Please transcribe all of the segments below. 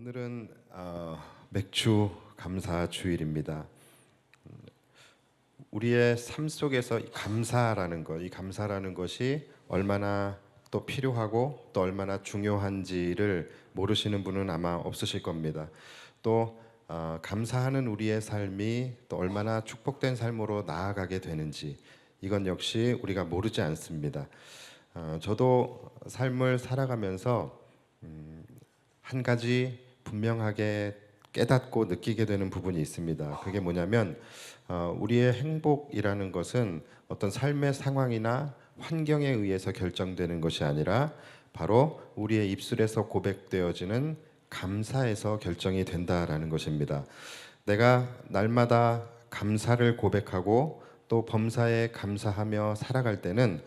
오늘은 맥주 감사 주일입니다. 우리의 삶 속에서 이 감사라는 것이 얼마나 또 필요하고 또 얼마나 중요한지를 모르시는 분은 아마 없으실 겁니다. 또 감사하는 우리의 삶이 또 얼마나 축복된 삶으로 나아가게 되는지 이건 역시 우리가 모르지 않습니다. 저도 삶을 살아가면서 한 가지 분명하게 깨닫고 느끼게 되는 부분이 있습니다. 그게 뭐냐면 우리의 행복이라는 것은 어떤 삶의 상황이나 환경에 의해서 결정되는 것이 아니라 바로 우리의 입술에서 고백되어지는 감사에서 결정이 된다라는 것입니다. 내가 날마다 감사를 고백하고 또 범사에 감사하며 살아갈 때는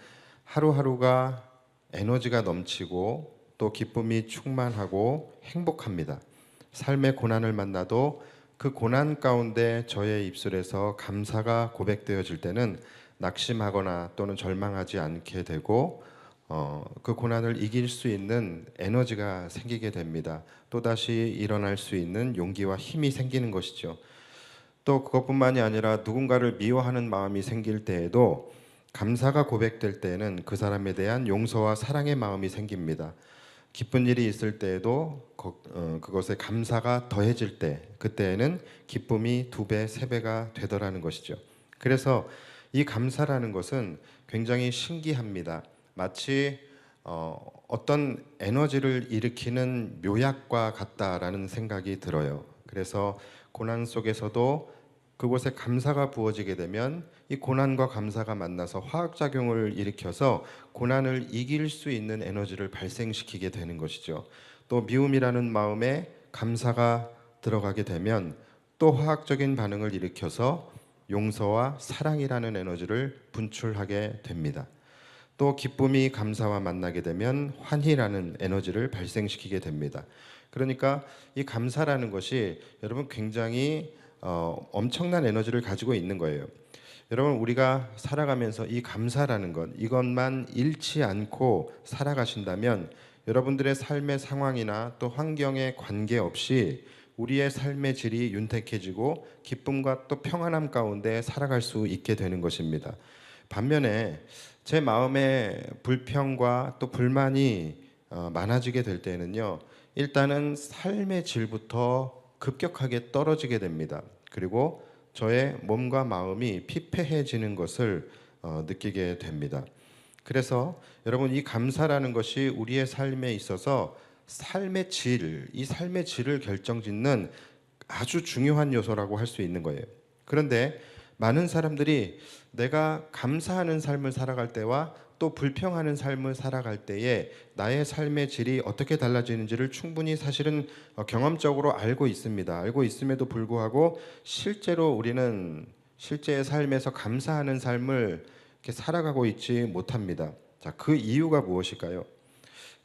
하루하루가 에너지가 넘치고 또 기쁨이 충만하고 행복합니다. 삶의 고난을 만나도 그 고난 가운데 저의 입술에서 감사가 고백되어질 때는 낙심하거나 또는 절망하지 않게 되고 그 고난을 이길 수 있는 에너지가 생기게 됩니다. 또다시 일어날 수 있는 용기와 힘이 생기는 것이죠. 또 그것뿐만이 아니라 누군가를 미워하는 마음이 생길 때에도 감사가 고백될 때에는 그 사람에 대한 용서와 사랑의 마음이 생깁니다. 기쁜 일이 있을 때에도 그것에 감사가 더해질 때 그때에는 기쁨이 2배, 3배가 되더라는 것이죠. 그래서 이 감사라는 것은 굉장히 신기합니다. 마치 어떤 에너지를 일으키는 묘약과 같다라는 생각이 들어요. 그래서 고난 속에서도 그곳에 감사가 부어지게 되면 이 고난과 감사가 만나서 화학작용을 일으켜서 고난을 이길 수 있는 에너지를 발생시키게 되는 것이죠. 또 미움이라는 마음에 감사가 들어가게 되면 또 화학적인 반응을 일으켜서 용서와 사랑이라는 에너지를 분출하게 됩니다. 또 기쁨이 감사와 만나게 되면 환희라는 에너지를 발생시키게 됩니다. 그러니까 이 감사라는 것이 여러분 굉장히 엄청난 에너지를 가지고 있는 거예요. 여러분 우리가 살아가면서 이 감사라는 것 이것만 잃지 않고 살아가신다면 여러분들의 삶의 상황이나 또 환경에 관계없이 우리의 삶의 질이 윤택해지고 기쁨과 또 평안함 가운데 살아갈 수 있게 되는 것입니다. 반면에 제 마음에 불평과 또 불만이 많아지게 될 때는요, 일단은 삶의 질부터 급격하게 떨어지게 됩니다. 그리고 저의 몸과 마음이 피폐해지는 것을 느끼게 됩니다. 그래서 여러분 이 감사라는 것이 우리의 삶에 있어서 이 삶의 질을 결정짓는 아주 중요한 요소라고 할 수 있는 거예요. 그런데 많은 사람들이 내가 감사하는 삶을 살아갈 때와 또 불평하는 삶을 살아갈 때에 나의 삶의 질이 어떻게 달라지는지를 충분히 사실은 경험적으로 알고 있습니다. 알고 있음에도 불구하고 실제로 우리는 실제의 삶에서 감사하는 삶을 이렇게 살아가고 있지 못합니다. 자, 그 이유가 무엇일까요?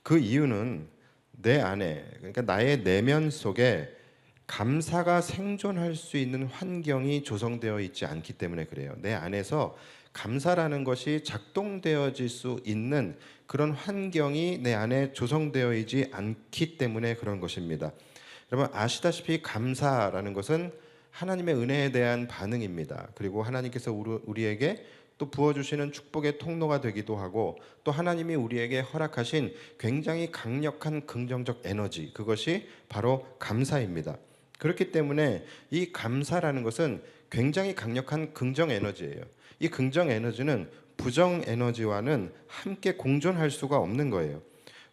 그 이유는 내 안에, 그러니까 나의 내면 속에 감사가 생존할 수 있는 환경이 조성되어 있지 않기 때문에 그래요. 내 안에서 감사라는 것이 작동되어질 수 있는 그런 환경이 내 안에 조성되어 있지 않기 때문에 그런 것입니다. 여러분 아시다시피 감사라는 것은 하나님의 은혜에 대한 반응입니다. 그리고 하나님께서 우리에게 또 부어주시는 축복의 통로가 되기도 하고 또 하나님이 우리에게 허락하신 굉장히 강력한 긍정적 에너지 그것이 바로 감사입니다. 그렇기 때문에 이 감사라는 것은 굉장히 강력한 긍정 에너지예요. 이 긍정 에너지는 부정 에너지와는 함께 공존할 수가 없는 거예요.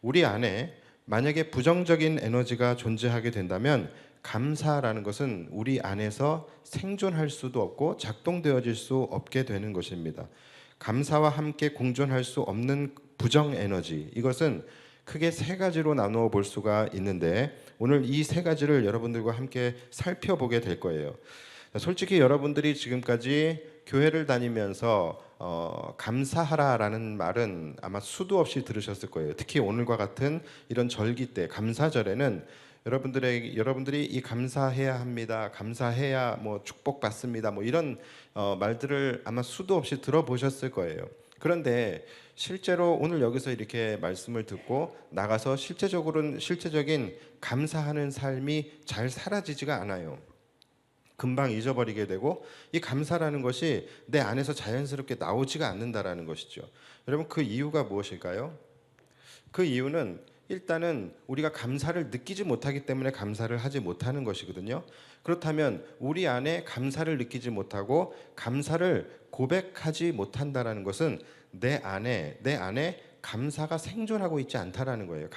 우리 안에 만약에 부정적인 에너지가 존재하게 된다면 감사라는 것은 우리 안에서 생존할 수도 없고 작동되어질 수 없게 되는 것입니다. 감사와 함께 공존할 수 없는 부정 에너지 이것은 크게 3가지로 나누어 볼 수가 있는데 오늘 이 3가지를 여러분들과 함께 살펴보게 될 거예요. 솔직히 여러분들이 지금까지 교회를 다니면서 감사하라라는 말은 아마 수도 없이 들으셨을 거예요. 특히 오늘과 같은 이런 절기 때 감사절에는 여러분들이 이 감사해야 합니다. 감사해야 뭐 축복받습니다. 뭐 이런 말들을 아마 수도 없이 들어보셨을 거예요. 그런데 실제로 오늘 여기서 이렇게 말씀을 듣고 나가서 실제적인 감사하는 삶이 잘 사라지지가 않아요. 금방 잊어버리게 되고 이 감사라는 것이 내 안에서 자연스럽게 나오지가 않는다라는 것이죠. 여러분 그 이유가 무엇일까요? 그 이유는 일단은 우리가 감사를 느끼지 못하기 때문에 감사를 하지 못하는 것이거든요. 그렇다면 우리 안에 감사를 느끼지 못하고 감사를 고백하지 못한다라는 것은 내 안에 감사가 생존하고 있지 않다라는 거예요.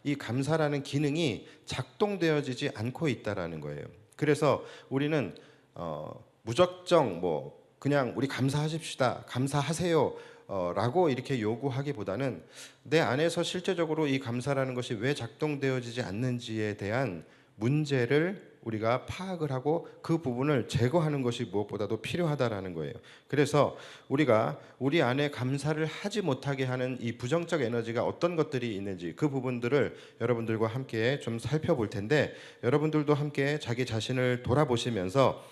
이 감사라는 기능이 작동되어지지 않고 있다라는 거예요. 그래서 우리는 무작정 그냥 우리 감사하십시다, 감사하세요 라고 이렇게 요구하기보다는 내 안에서 실제적으로 이 감사라는 것이 왜 작동되어지지 않는지에 대한 문제를 우리가 파악을 하고 그 부분을 제거하는 것이 무엇보다도 필요하다라는 거예요. 그래서 우리가 우리 안에 감사를 하지 못하게 하는 이 부정적 에너지가 어떤 것들이 있는지 그 부분들을 여러분들과 함께 좀 살펴볼 텐데, 여러분들도 함께 자기 자신을 돌아보시면서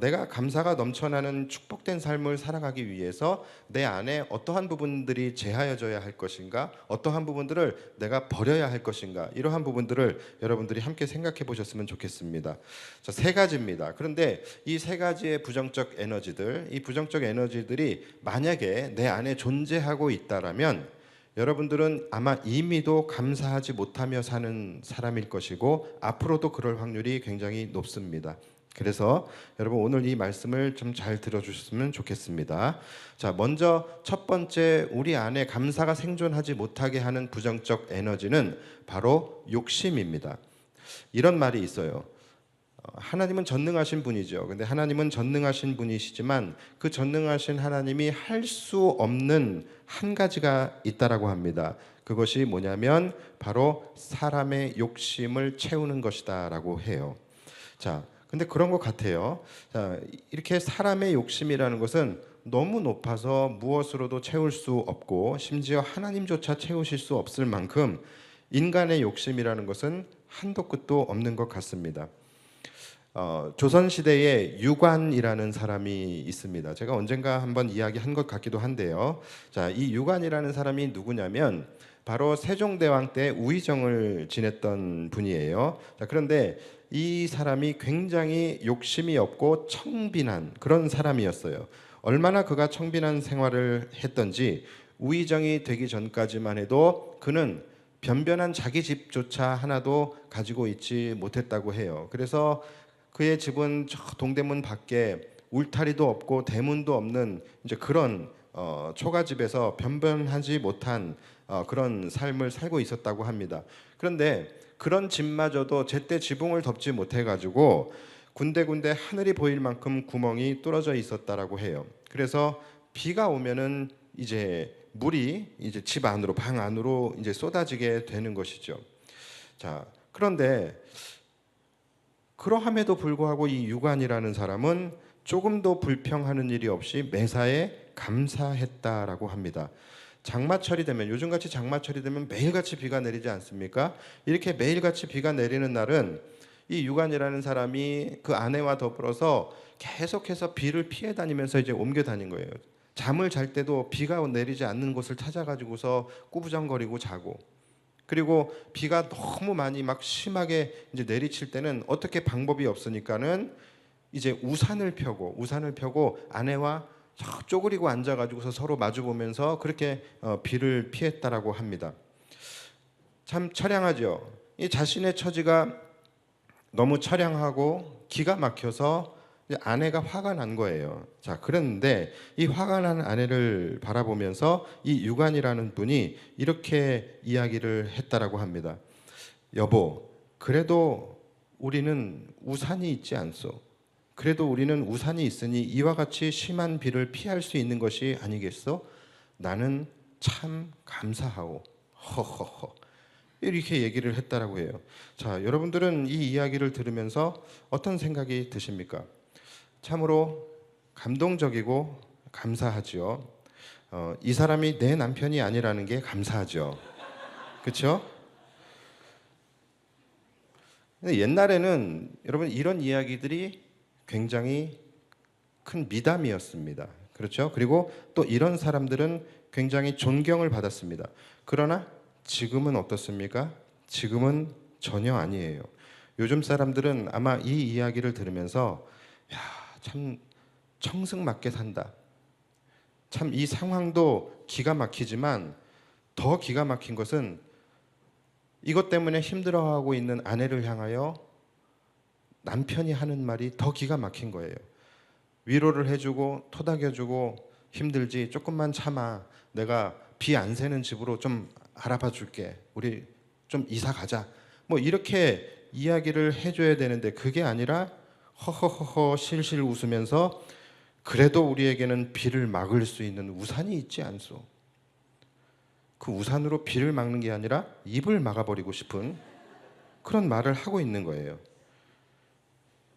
내가 감사가 넘쳐나는 축복된 삶을 살아가기 위해서 내 안에 어떠한 부분들이 제하여져야 할 것인가, 어떠한 부분들을 내가 버려야 할 것인가, 이러한 부분들을 여러분들이 함께 생각해 보셨으면 좋겠습니다. 자, 세 가지입니다. 그런데 이 세 가지의 부정적 에너지들, 이 부정적 에너지들이 만약에 내 안에 존재하고 있다라면 여러분들은 아마 이미도 감사하지 못하며 사는 사람일 것이고 앞으로도 그럴 확률이 굉장히 높습니다. 그래서 여러분 오늘 이 말씀을 좀 잘 들어주셨으면 좋겠습니다. 자, 먼저 첫 번째 우리 안에 감사가 생존하지 못하게 하는 부정적 에너지는 바로 욕심입니다. 이런 말이 있어요. 하나님은 전능하신 분이죠. 근데 하나님은 전능하신 분이시지만 그 전능하신 하나님이 할 수 없는 한 가지가 있다라고 합니다. 그것이 뭐냐면 바로 사람의 욕심을 채우는 것이다라고 해요. 자, 근데 그런 것 같아요. 자, 이렇게 사람의 욕심이라는 것은 너무 높아서 무엇으로도 채울 수 없고 심지어 하나님조차 채우실 수 없을 만큼 인간의 욕심이라는 것은 한도 끝도 없는 것 같습니다. 조선시대에 유관이라는 사람이 있습니다. 제가 언젠가 한번 이야기한 것 같기도 한데요. 자, 이 유관이라는 사람이 누구냐면 바로 세종대왕 때 우의정을 지냈던 분이에요. 자, 그런데 이 사람이 굉장히 욕심이 없고 청빈한 그런 사람이었어요. 얼마나 그가 청빈한 생활을 했던지 우의정이 되기 전까지만 해도 그는 변변한 자기 집조차 하나도 가지고 있지 못했다고 해요. 그래서 그의 집은 저 동대문 밖에 울타리도 없고 대문도 없는 이제 그런 초가집에서 변변하지 못한 그런 삶을 살고 있었다고 합니다. 그런데 그런 집마저도 제때 지붕을 덮지 못해가지고 군데군데 하늘이 보일 만큼 구멍이 뚫어져 있었다라고 해요. 그래서 비가 오면은 이제 물이 이제 집 안으로 방 안으로 이제 쏟아지게 되는 것이죠. 자, 그런데 그러함에도 불구하고 이 유관이라는 사람은 조금도 불평하는 일이 없이 매사에 감사했다라고 합니다. 장마철이 되면, 요즘같이 장마철이 되면 매일같이 비가 내리지 않습니까? 이렇게 매일같이 비가 내리는 날은 이 유관이라는 사람이 그 아내와 더불어서 계속해서 비를 피해 다니면서 이제 옮겨 다닌 거예요. 잠을 잘 때도 비가 내리지 않는 곳을 찾아가지고서 꾸부정거리고 자고, 그리고 비가 너무 많이 막 심하게 이제 내리칠 때는 어떻게 방법이 없으니까는 이제 우산을 펴고 아내와 쪼그리고 앉아가지고서 서로 마주 보면서 그렇게 비를 피했다라고 합니다. 참 처량하죠. 이 자신의 처지가 너무 처량하고 기가 막혀서 아내가 화가 난 거예요. 자, 그런데 이 화가 난 아내를 바라보면서 이 유관이라는 분이 이렇게 이야기를 했다라고 합니다. 여보, 그래도 우리는 우산이 있지 않소. 그래도 우리는 우산이 있으니 이와 같이 심한 비를 피할 수 있는 것이 아니겠소? 나는 참 감사하오. 허허허. 이렇게 얘기를 했다라고 해요. 자, 여러분들은 이 이야기를 들으면서 어떤 생각이 드십니까? 참으로 감동적이고 감사하죠. 이 사람이 내 남편이 아니라는 게 감사하죠. 그렇죠? 근데 옛날에는 여러분 이런 이야기들이 굉장히 큰 미담이었습니다. 그렇죠? 그리고 또 이런 사람들은 굉장히 존경을 받았습니다. 그러나 지금은 어떻습니까? 지금은 전혀 아니에요. 요즘 사람들은 아마 이 이야기를 들으면서 야, 참 청승맞게 산다. 참 이 상황도 기가 막히지만 더 기가 막힌 것은 이것 때문에 힘들어하고 있는 아내를 향하여 남편이 하는 말이 더 기가 막힌 거예요. 위로를 해주고 토닥여주고 힘들지 조금만 참아. 내가 비 안 새는 집으로 좀 알아봐 줄게. 우리 좀 이사 가자. 뭐 이렇게 이야기를 해줘야 되는데 그게 아니라 허허허허 실실 웃으면서 그래도 우리에게는 비를 막을 수 있는 우산이 있지 않소. 그 우산으로 비를 막는 게 아니라 입을 막아버리고 싶은 그런 말을 하고 있는 거예요.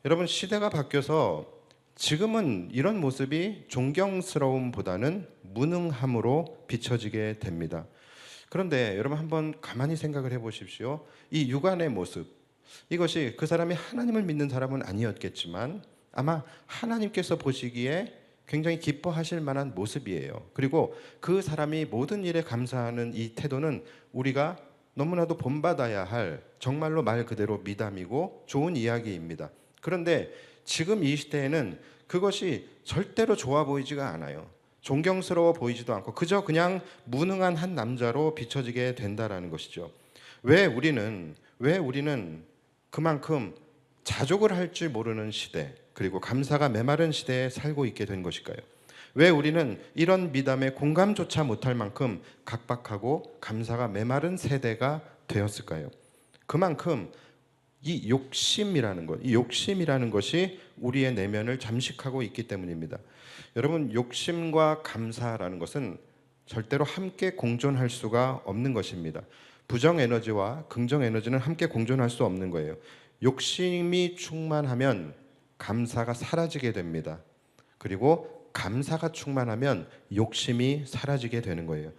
여러분 시대가 바뀌어서 지금은 이런 모습이 존경스러움보다는 무능함으로 비춰지게 됩니다. 그런데 여러분 한번 가만히 생각을 해보십시오. 이 육안의 모습 이것이 그 사람이 하나님을 믿는 사람은 아니었겠지만 아마 하나님께서 보시기에 굉장히 기뻐하실 만한 모습이에요. 그리고 그 사람이 모든 일에 감사하는 이 태도는 우리가 너무나도 본받아야 할 정말로 말 그대로 미담이고 좋은 이야기입니다. 그런데 지금 이 시대에는 그것이 절대로 좋아 보이지가 않아요. 존경스러워 보이지도 않고 그저 그냥 무능한 한 남자로 비춰지게 된다라는 것이죠. 왜 우리는 그만큼 자족을 할 줄 모르는 시대, 그리고 감사가 메마른 시대에 살고 있게 된 것일까요? 왜 우리는 이런 미담에 공감조차 못할 만큼 각박하고 감사가 메마른 세대가 되었을까요? 그만큼 이 욕심이라는 것이 우리의 내면을 잠식하고 있기 때문입니다. 여러분, 욕심과 감사라는 것은 절대로 함께 공존할 수가 없는 것입니다. 부정 에너지와 긍정 에너지는 함께 공존할 수 없는 거예요. 욕심이 충만하면 감사가 사라지게 됩니다. 그리고 감사가 충만하면 욕심이 사라지게 되는 거예요.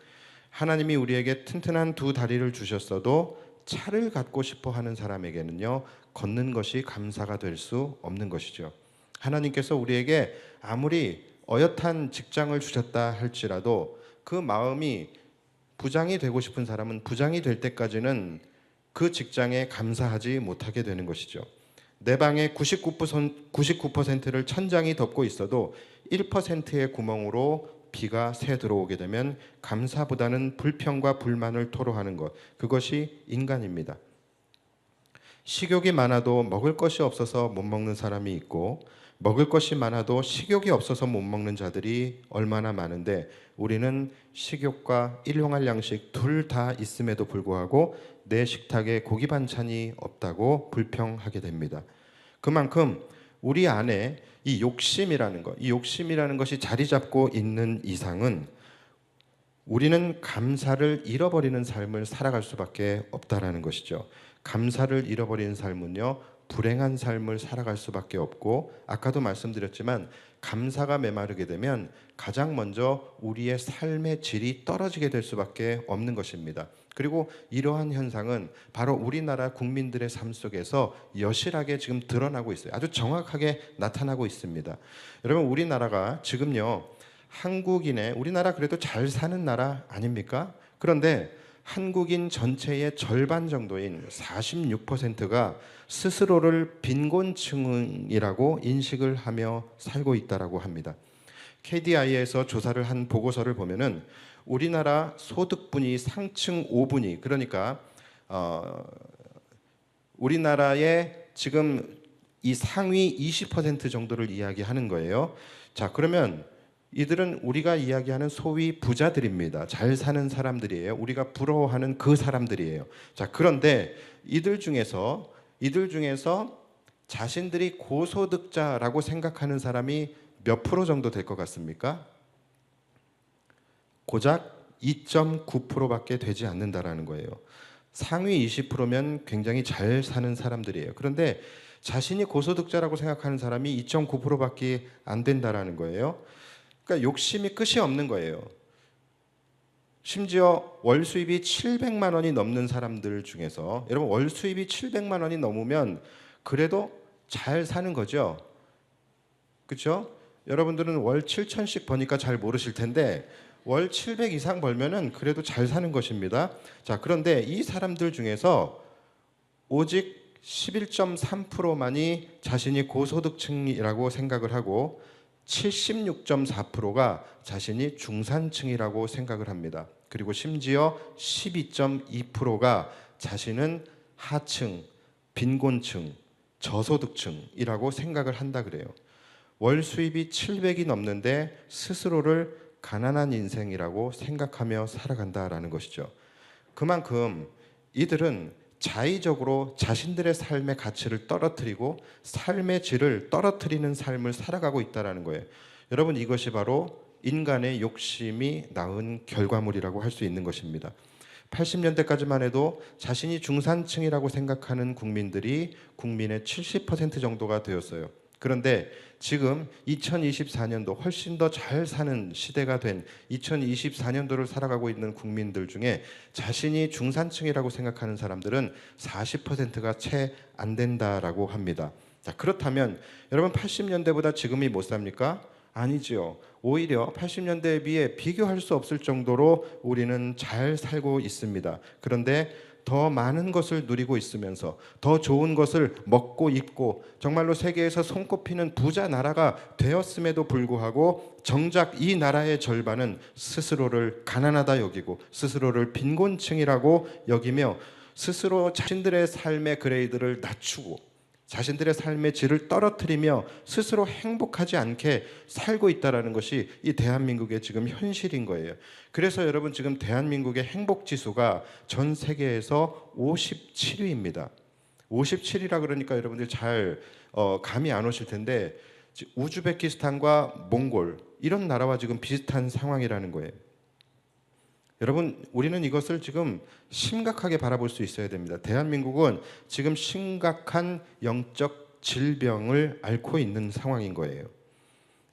하나님이 우리에게 튼튼한 두 다리를 주셨어도 차를 갖고 싶어 하는 사람에게는요, 걷는 것이 감사가 될 수 없는 것이죠. 하나님께서 우리에게 아무리 어엿한 직장을 주셨다 할지라도 그 마음이 부장이 되고 싶은 사람은 부장이 될 때까지는 그 직장에 감사하지 못하게 되는 것이죠. 내 방의 99%를 천장이 덮고 있어도 1%의 구멍으로 비가 새 들어오게 되면 감사보다는 불평과 불만을 토로하는 것, 그것이 인간입니다. 식욕이 많아도 먹을 것이 없어서 못 먹는 사람이 있고, 먹을 것이 많아도 식욕이 없어서 못 먹는 자들이 얼마나 많은데, 우리는 식욕과 일용할 양식 둘 다 있음에도 불구하고 내 식탁에 고기 반찬이 없다고 불평하게 됩니다. 그만큼 우리 안에 이 욕심이라는 것이 자리 잡고 있는 이상은 우리는 감사를 잃어버리는 삶을 살아갈 수밖에 없다라는 것이죠. 감사를 잃어버리는 삶은요, 불행한 삶을 살아갈 수밖에 없고, 아까도 말씀드렸지만 감사가 메마르게 되면 가장 먼저 우리의 삶의 질이 떨어지게 될 수밖에 없는 것입니다. 그리고 이러한 현상은 바로 우리나라 국민들의 삶 속에서 여실하게 지금 드러나고 있어요. 아주 정확하게 나타나고 있습니다. 여러분, 우리나라가 지금요, 우리나라 그래도 잘 사는 나라 아닙니까? 그런데 한국인 전체의 절반 정도인 46%가 스스로를 빈곤층이라고 인식을 하며 살고 있다고 합니다. KDI에서 조사를 한 보고서를 보면은 우리나라 소득분위 상층 5분위, 그러니까 우리나라의 지금 이 상위 20% 정도를 이야기하는 거예요. 자, 그러면 이들은 우리가 이야기하는 소위 부자들입니다. 잘 사는 사람들이에요. 우리가 부러워하는 그 사람들이에요. 자, 그런데 이들 중에서 자신들이 고소득자라고 생각하는 사람이 몇 프로 정도 될 것 같습니까? 고작 2.9%밖에 되지 않는다라는 거예요. 상위 20%면 굉장히 잘 사는 사람들이에요. 그런데 자신이 고소득자라고 생각하는 사람이 2.9%밖에 안 된다라는 거예요. 그러니까 욕심이 끝이 없는 거예요. 심지어 월 수입이 700만 원이 넘는 사람들 중에서, 여러분, 월 수입이 700만 원이 넘으면 그래도 잘 사는 거죠. 그렇죠? 여러분들은 월 7천씩 버니까 잘 모르실 텐데 월 700 이상 벌면은 그래도 잘 사는 것입니다. 자, 그런데 이 사람들 중에서 오직 11.3%만이 자신이 고소득층이라고 생각을 하고 76.4%가 자신이 중산층이라고 생각을 합니다. 그리고 심지어 12.2%가 자신은 하층, 빈곤층, 저소득층이라고 생각을 한다 그래요. 월 수입이 700이 넘는데 스스로를 가난한 인생이라고 생각하며 살아간다라는 것이죠. 그만큼 이들은 자의적으로 자신들의 삶의 가치를 떨어뜨리고 삶의 질을 떨어뜨리는 삶을 살아가고 있다는 거예요. 여러분, 이것이 바로 인간의 욕심이 낳은 결과물이라고 할 수 있는 것입니다. 80년대까지만 해도 자신이 중산층이라고 생각하는 국민들이 국민의 70% 정도가 되었어요. 그런데 지금 2024년도 훨씬 더 잘 사는 시대가 된 2024년도를 살아가고 있는 국민들 중에 자신이 중산층이라고 생각하는 사람들은 40%가 채 안 된다라고 합니다. 자, 그렇다면 여러분 80년대보다 지금이 못 삽니까? 아니지요. 오히려 80년대에 비해 비교할 수 없을 정도로 우리는 잘 살고 있습니다. 그런데 더 많은 것을 누리고 있으면서 더 좋은 것을 먹고 입고 정말로 세계에서 손꼽히는 부자 나라가 되었음에도 불구하고 정작 이 나라의 절반은 스스로를 가난하다 여기고 스스로를 빈곤층이라고 여기며 스스로 자신들의 삶의 그레이드를 낮추고 자신들의 삶의 질을 떨어뜨리며 스스로 행복하지 않게 살고 있다는 것이 이 대한민국의 지금 현실인 거예요. 그래서 여러분 지금 대한민국의 행복지수가 전 세계에서 57위입니다. 57위라 그러니까 여러분들 잘 감이 안 오실 텐데 우즈베키스탄과 몽골 이런 나라와 지금 비슷한 상황이라는 거예요. 여러분, 우리는 이것을 지금 심각하게 바라볼 수 있어야 됩니다. 대한민국은 지금 심각한 영적 질병을 앓고 있는 상황인 거예요.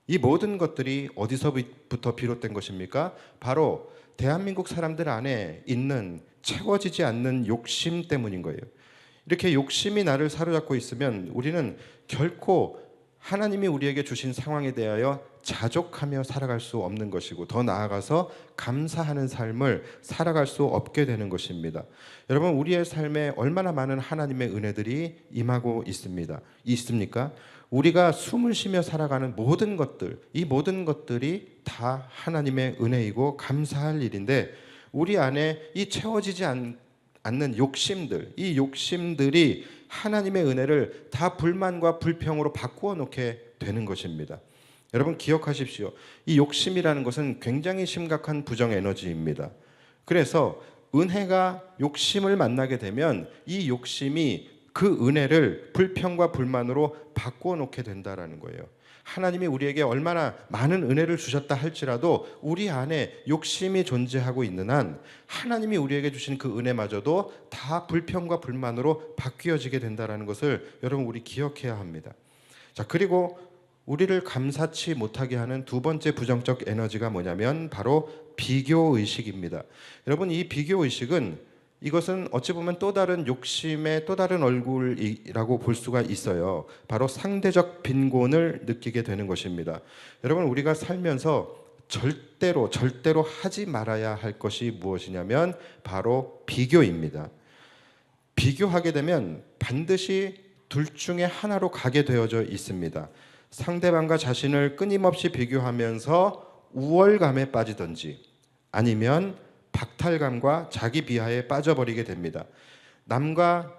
이 모든 것들이 어디서부터 비롯된 것입니까? 바로 대한민국 사람들 안에 있는 채워지지 않는 욕심 때문인 거예요. 이렇게 욕심이 나를 사로잡고 있으면 우리는 결코 하나님이 우리에게 주신 상황에 대하여 자족하며 살아갈 수 없는 것이고 더 나아가서 감사하는 삶을 살아갈 수 없게 되는 것입니다. 여러분, 우리의 삶에 얼마나 많은 하나님의 은혜들이 임하고 있습니까? 우리가 숨을 쉬며 살아가는 모든 것들, 이 모든 것들이 다 하나님의 은혜이고 감사할 일인데 우리 안에 이 채워지지 않는 욕심들, 이 욕심들이 하나님의 은혜를 다 불만과 불평으로 바꾸어 놓게 되는 것입니다. 여러분 기억하십시오. 이 욕심이라는 것은 굉장히 심각한 부정 에너지입니다. 그래서 은혜가 욕심을 만나게 되면 이 욕심이 그 은혜를 불평과 불만으로 바꾸어 놓게 된다라는 거예요. 하나님이 우리에게 얼마나 많은 은혜를 주셨다 할지라도 우리 안에 욕심이 존재하고 있는 한 하나님이 우리에게 주신 그 은혜마저도 다 불평과 불만으로 바뀌어지게 된다는 것을 여러분 우리 기억해야 합니다. 자, 그리고 우리를 감사치 못하게 하는 두 번째 부정적 에너지가 뭐냐면 바로 비교의식입니다. 여러분, 이 비교의식은 이것은 어찌 보면 또 다른 욕심의 또 다른 얼굴이라고 볼 수가 있어요. 바로 상대적 빈곤을 느끼게 되는 것입니다. 여러분, 우리가 살면서 절대로 하지 말아야 할 것이 무엇이냐면 바로 비교입니다. 비교하게 되면 반드시 둘 중에 하나로 가게 되어져 있습니다. 상대방과 자신을 끊임없이 비교하면서 우월감에 빠지든지 아니면 박탈감과 자기 비하에 빠져버리게 됩니다. 남과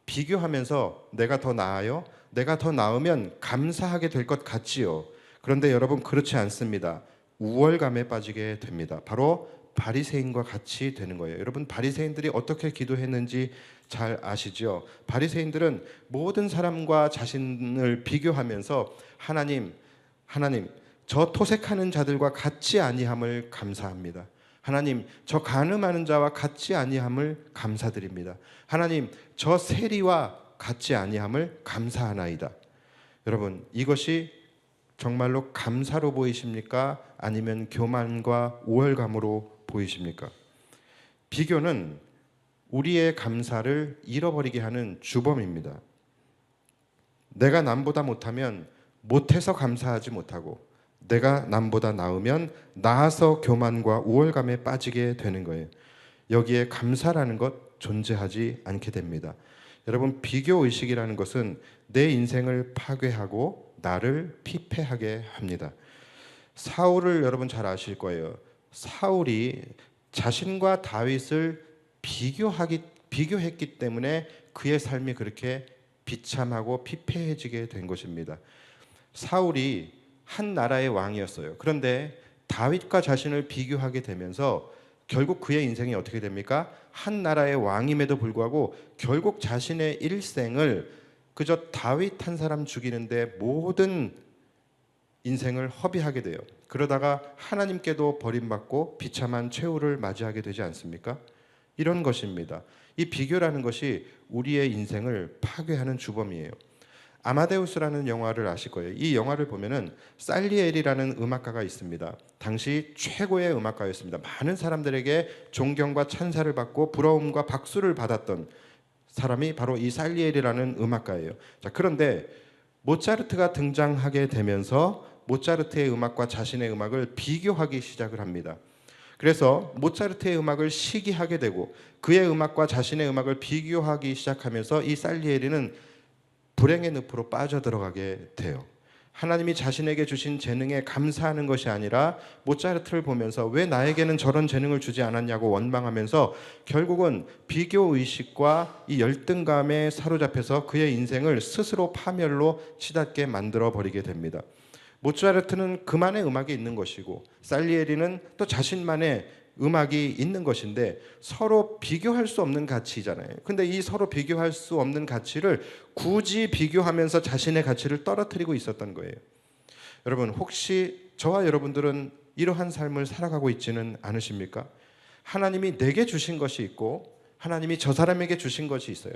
비교하면서 내가 더 나아요? 내가 더 나으면 감사하게 될 것 같지요. 그런데 여러분 그렇지 않습니다. 우월감에 빠지게 됩니다. 바로 바리새인과 같이 되는 거예요. 여러분 바리새인들이 어떻게 기도했는지 잘 아시죠? 바리새인들은 모든 사람과 자신을 비교하면서 하나님 저 토색하는 자들과 같지 아니함을 감사합니다. 하나님 저 간음하는 자와 같지 아니함을 감사드립니다. 하나님 저 세리와 같지 아니함을 감사하나이다. 여러분 이것이 정말로 감사로 보이십니까? 아니면 교만과 우월감으로 보이십니까? 비교는 우리의 감사를 잃어버리게 하는 주범입니다. 내가 남보다 못하면 못해서 감사하지 못하고 내가 남보다 나으면 나아서 교만과 우월감에 빠지게 되는 거예요. 여기에 감사라는 것 존재하지 않게 됩니다. 여러분, 비교 의식이라는 것은 내 인생을 파괴하고 나를 피폐하게 합니다. 사울을 여러분 잘 아실 거예요. 사울이 자신과 다윗을 비교했기 때문에 그의 삶이 그렇게 비참하고 피폐해지게 된 것입니다. 사울이 한 나라의 왕이었어요. 그런데 다윗과 자신을 비교하게 되면서 결국 그의 인생이 어떻게 됩니까? 한 나라의 왕임에도 불구하고 결국 자신의 일생을 그저 다윗 한 사람 죽이는데 모든 인생을 허비하게 돼요. 그러다가 하나님께도 버림받고 비참한 최후를 맞이하게 되지 않습니까? 이런 것입니다. 이 비교라는 것이 우리의 인생을 파괴하는 주범이에요. 아마데우스라는 영화를 아실 거예요. 이 영화를 보면은 살리에리라는 음악가가 있습니다. 당시 최고의 음악가였습니다. 많은 사람들에게 존경과 찬사를 받고 부러움과 박수를 받았던 사람이 바로 이 살리에리라는 음악가예요. 자, 그런데 모차르트가 등장하게 되면서 모차르트의 음악과 자신의 음악을 비교하기 시작을 합니다. 그래서 모차르트의 음악을 시기하게 되고 그의 음악과 자신의 음악을 비교하기 시작하면서 이 살리에리는 불행의 늪으로 빠져들어가게 돼요. 하나님이 자신에게 주신 재능에 감사하는 것이 아니라 모차르트를 보면서 왜 나에게는 저런 재능을 주지 않았냐고 원망하면서 결국은 비교의식과 이 열등감에 사로잡혀서 그의 인생을 스스로 파멸로 치닫게 만들어 버리게 됩니다. 모차르트는 그만의 음악이 있는 것이고 살리에리는 또 자신만의 음악이 있는 것인데 서로 비교할 수 없는 가치잖아요. 근데 이 서로 비교할 수 없는 가치를 굳이 비교하면서 자신의 가치를 떨어뜨리고 있었던 거예요. 여러분, 혹시 저와 여러분들은 이러한 삶을 살아가고 있지는 않으십니까? 하나님이 내게 주신 것이 있고 하나님이 저 사람에게 주신 것이 있어요.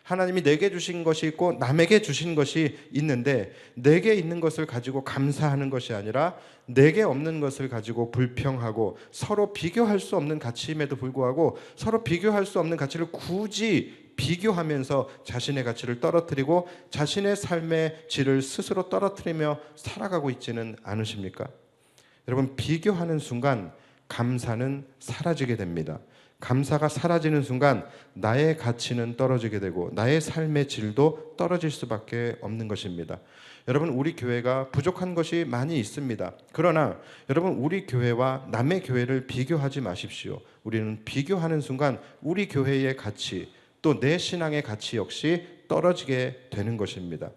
하나님이 내게 주신 것이 있고 남에게 주신 것이 있는데 내게 있는 것을 가지고 감사하는 것이 아니라 내게 없는 것을 가지고 불평하고 서로 비교할 수 없는 가치임에도 불구하고 서로 비교할 수 없는 가치를 굳이 비교하면서 자신의 가치를 떨어뜨리고 자신의 삶의 질을 스스로 떨어뜨리며 살아가고 있지는 않으십니까? 여러분, 비교하는 순간 감사는 사라지게 됩니다. 감사가 사라지는 순간 나의 가치는 떨어지게 되고 나의 삶의 질도 떨어질 수밖에 없는 것입니다. 여러분, 우리 교회가 부족한 것이 많이 있습니다. 그러나 여러분, 우리 교회와 남의 교회를 비교하지 마십시오. 우리는 비교하는 순간 우리 교회의 가치 또 내 신앙의 가치 역시 떨어지게 되는 것입니다.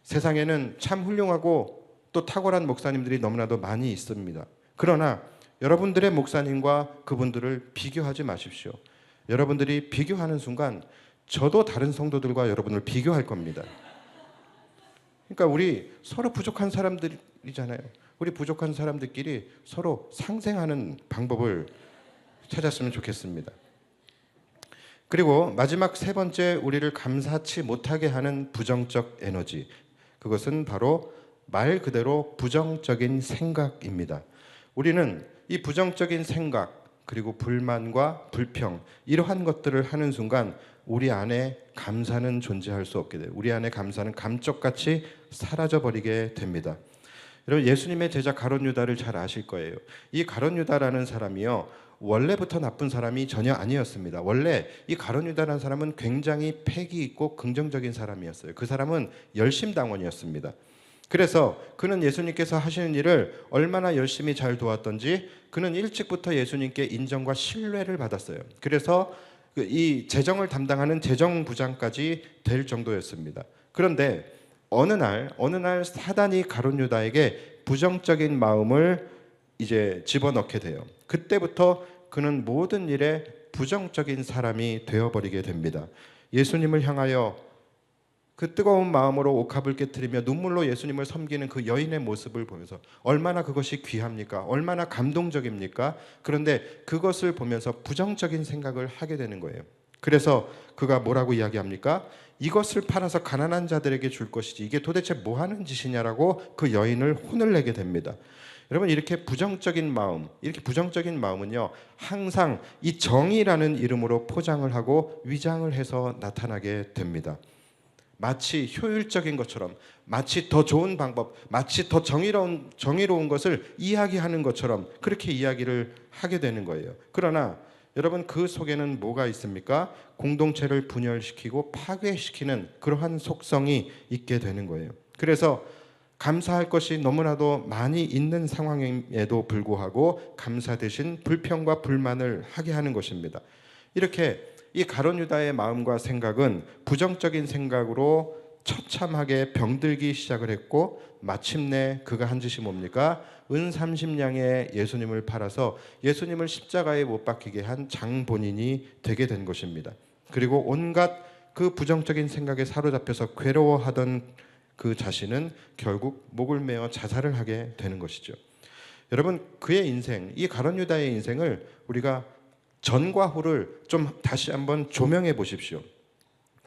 세상에는 참 훌륭하고 또 탁월한 목사님들이 너무나도 많이 있습니다. 그러나 여러분들의 목사님과 그분들을 비교하지 마십시오. 여러분들이 비교하는 순간 저도 다른 성도들과 여러분을 비교할 겁니다. 그러니까 우리 서로 부족한 사람들이잖아요. 우리 부족한 사람들끼리 서로 상생하는 방법을 찾았으면 좋겠습니다. 그리고 마지막 세 번째, 우리를 감사치 못하게 하는 부정적 에너지, 그것은 바로 말 그대로 부정적인 생각입니다. 우리는 이 부정적인 생각 그리고 불만과 불평 이러한 것들을 하는 순간 우리 안에 감사는 존재할 수 없게 돼요. 우리 안에 감사는 감쪽같이 사라져버리게 됩니다. 여러분, 예수님의 제자 가룟 유다를 잘 아실 거예요. 이 가룟 유다라는 사람이요, 원래부터 나쁜 사람이 전혀 아니었습니다. 원래 이 가룟 유다라는 사람은 굉장히 패기 있고 긍정적인 사람이었어요. 그 사람은 열심당원이었습니다. 그래서 그는 예수님께서 하시는 일을 얼마나 열심히 잘 도왔던지 그는 일찍부터 예수님께 인정과 신뢰를 받았어요. 그래서 이 재정을 담당하는 재정부장까지 될 정도였습니다. 그런데 어느 날 사단이 가룟 유다에게 부정적인 마음을 이제 집어넣게 돼요. 그때부터 그는 모든 일에 부정적인 사람이 되어버리게 됩니다. 예수님을 향하여 그 뜨거운 마음으로 옥합을 깨트리며 눈물로 예수님을 섬기는 그 여인의 모습을 보면서 얼마나 그것이 귀합니까? 얼마나 감동적입니까? 그런데 그것을 보면서 부정적인 생각을 하게 되는 거예요. 그래서 그가 뭐라고 이야기합니까? 이것을 팔아서 가난한 자들에게 줄 것이지 이게 도대체 뭐 하는 짓이냐라고 그 여인을 혼을 내게 됩니다. 여러분, 이렇게 부정적인 마음은요, 항상 이 정의라는 이름으로 포장을 하고 위장을 해서 나타나게 됩니다. 마치 효율적인 것처럼, 마치 더 좋은 방법, 마치 더 정의로운 것을 이야기하는 것처럼 그렇게 이야기를 하게 되는 거예요. 그러나 여러분, 그 속에는 뭐가 있습니까? 공동체를 분열시키고 파괴시키는 그러한 속성이 있게 되는 거예요. 그래서 감사할 것이 너무나도 많이 있는 상황에도 불구하고 감사 대신 불평과 불만을 하게 하는 것입니다. 이렇게 이 가룟 유다의 마음과 생각은 부정적인 생각으로 처참하게 병들기 시작을 했고, 마침내 그가 한 짓이 뭡니까? 은 30냥에 예수님을 팔아서 예수님을 십자가에 못 박히게 한 장본인이 되게 된 것입니다. 그리고 온갖 그 부정적인 생각에 사로잡혀서 괴로워하던 그 자신은 결국 목을 메어 자살을 하게 되는 것이죠. 여러분, 그의 인생, 이 가룟 유다의 인생을 우리가 전과 후를 좀 다시 한번 조명해 보십시오.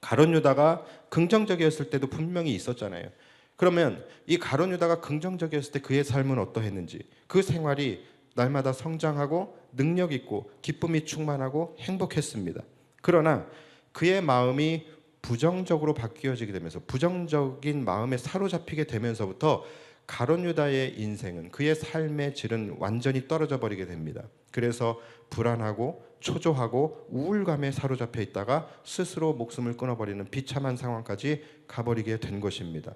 가룟 유다가 긍정적이었을 때도 분명히 있었잖아요. 그러면 이 가룟 유다가 긍정적이었을 때 그의 삶은 어떠했는지, 그 생활이 날마다 성장하고 능력 있고 기쁨이 충만하고 행복했습니다. 그러나 그의 마음이 부정적으로 바뀌어지게 되면서, 부정적인 마음에 사로잡히게 되면서부터 가룟 유다의 인생은, 그의 삶의 질은 완전히 떨어져 버리게 됩니다. 그래서 불안하고 초조하고 우울감에 사로잡혀 있다가 스스로 목숨을 끊어버리는 비참한 상황까지 가버리게 된 것입니다.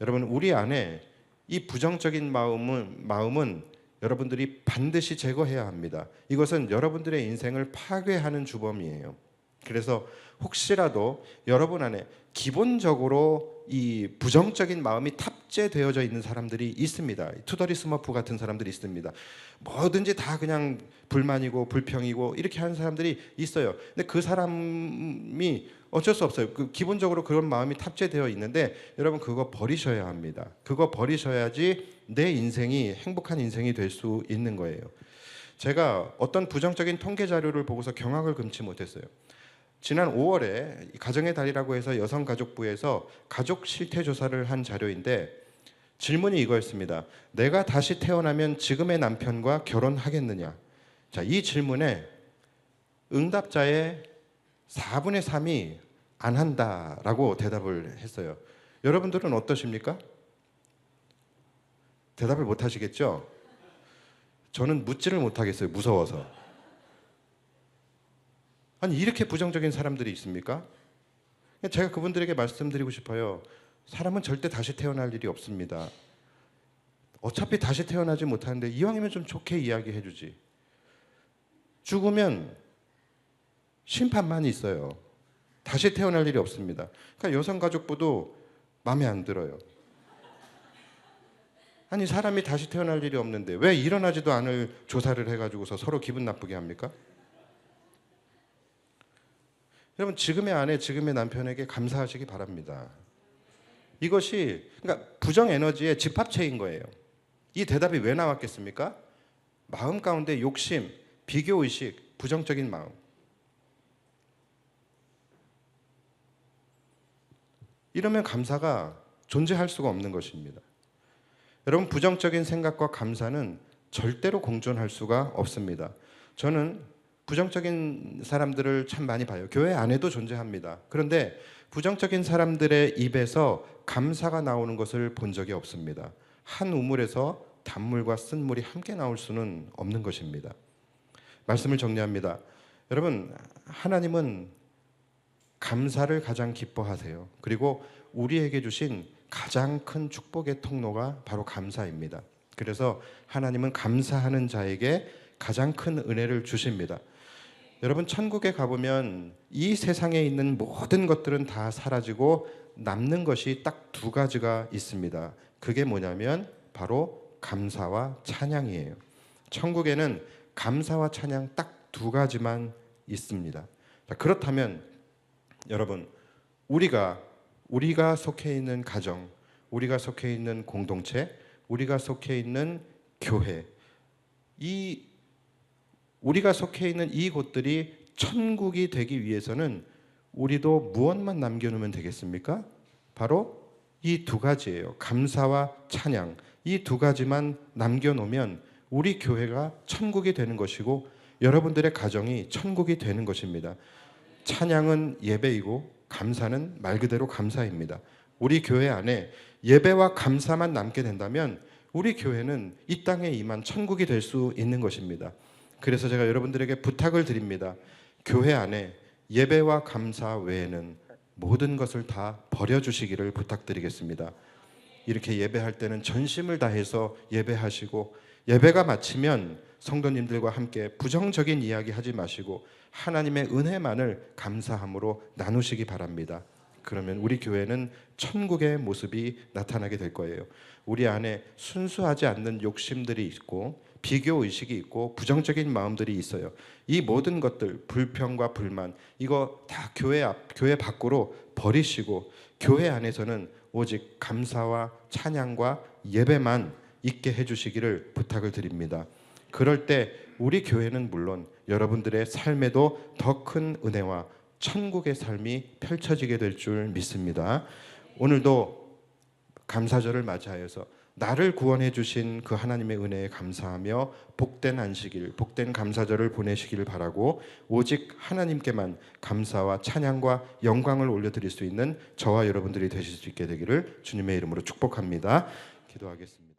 여러분, 우리 안에 이 부정적인 마음은 여러분들이 반드시 제거해야 합니다. 이것은 여러분들의 인생을 파괴하는 주범이에요. 그래서 혹시라도 여러분 안에 기본적으로 이 부정적인 마음이 탑재되어져 있는 사람들이 있습니다. 투더리 스머프 같은 사람들이 있습니다. 뭐든지 다 그냥 불만이고 불평이고 이렇게 하는 사람들이 있어요. 근데 그 사람이 어쩔 수 없어요. 기본적으로 그런 마음이 탑재되어 있는데, 여러분 그거 버리셔야 합니다. 그거 버리셔야지 내 인생이 행복한 인생이 될 수 있는 거예요. 제가 어떤 부정적인 통계 자료를 보고서 경악을 금치 못했어요. 지난 5월에 가정의 달이라고 해서 여성가족부에서 가족 실태 조사를 한 자료인데, 질문이 이거였습니다. 내가 다시 태어나면 지금의 남편과 결혼하겠느냐? 자, 이 질문에 응답자의 4분의 3이 안 한다라고 대답을 했어요. 여러분들은 어떠십니까? 대답을 못 하시겠죠? 저는 묻지를 못하겠어요. 무서워서. 아니, 이렇게 부정적인 사람들이 있습니까? 제가 그분들에게 말씀드리고 싶어요. 사람은 절대 다시 태어날 일이 없습니다. 어차피 다시 태어나지 못하는데 이왕이면 좀 좋게 이야기해 주지. 죽으면 심판만 있어요. 다시 태어날 일이 없습니다. 그러니까 여성가족부도 마음에 안 들어요. 아니, 사람이 다시 태어날 일이 없는데 왜 일어나지도 않을 조사를 해가지고서 서로 기분 나쁘게 합니까? 여러분, 지금의 아내, 지금의 남편에게 감사하시기 바랍니다. 이것이 그러니까 부정 에너지의 집합체인 거예요. 이 대답이 왜 나왔겠습니까? 마음 가운데 욕심, 비교 의식, 부정적인 마음. 이러면 감사가 존재할 수가 없는 것입니다. 여러분, 부정적인 생각과 감사는 절대로 공존할 수가 없습니다. 저는 부정적인 사람들을 참 많이 봐요. 교회 안에도 존재합니다. 그런데 부정적인 사람들의 입에서 감사가 나오는 것을 본 적이 없습니다. 한 우물에서 단물과 쓴물이 함께 나올 수는 없는 것입니다. 말씀을 정리합니다. 여러분, 하나님은 감사를 가장 기뻐하세요. 그리고 우리에게 주신 가장 큰 축복의 통로가 바로 감사입니다. 그래서 하나님은 감사하는 자에게 가장 큰 은혜를 주십니다. 여러분, 천국에 가보면 이 세상에 있는 모든 것들은 다 사라지고 남는 것이 딱 두 가지가 있습니다. 그게 뭐냐면 바로 감사와 찬양이에요. 천국에는 감사와 찬양 딱 두 가지만 있습니다. 자, 그렇다면 여러분, 우리가 속해 있는 가정, 우리가 속해 있는 공동체, 우리가 속해 있는 교회, 우리가 속해 있는 이 곳들이 천국이 되기 위해서는 우리도 무엇만 남겨놓으면 되겠습니까? 바로 이 두 가지예요. 감사와 찬양. 이 두 가지만 남겨놓으면 우리 교회가 천국이 되는 것이고 여러분들의 가정이 천국이 되는 것입니다. 찬양은 예배이고 감사는 말 그대로 감사입니다. 우리 교회 안에 예배와 감사만 남게 된다면 우리 교회는 이 땅에 임한 천국이 될 수 있는 것입니다. 그래서 제가 여러분들에게 부탁을 드립니다. 교회 안에 예배와 감사 외에는 모든 것을 다 버려주시기를 부탁드리겠습니다. 이렇게 예배할 때는 전심을 다해서 예배하시고, 예배가 마치면 성도님들과 함께 부정적인 이야기 하지 마시고 하나님의 은혜만을 감사함으로 나누시기 바랍니다. 그러면 우리 교회는 천국의 모습이 나타나게 될 거예요. 우리 안에 순수하지 않는 욕심들이 있고 비교 의식이 있고 부정적인 마음들이 있어요. 이 모든 것들, 불평과 불만, 이거 다 교회 밖으로 버리시고 교회 안에서는 오직 감사와 찬양과 예배만 있게 해주시기를 부탁을 드립니다. 그럴 때 우리 교회는 물론 여러분들의 삶에도 더 큰 은혜와 천국의 삶이 펼쳐지게 될 줄 믿습니다. 오늘도 감사절을 맞이하여서 나를 구원해 주신 그 하나님의 은혜에 감사하며 복된 안식일, 복된 감사절을 보내시길 바라고, 오직 하나님께만 감사와 찬양과 영광을 올려드릴 수 있는 저와 여러분들이 되실 수 있게 되기를 주님의 이름으로 축복합니다. 기도하겠습니다.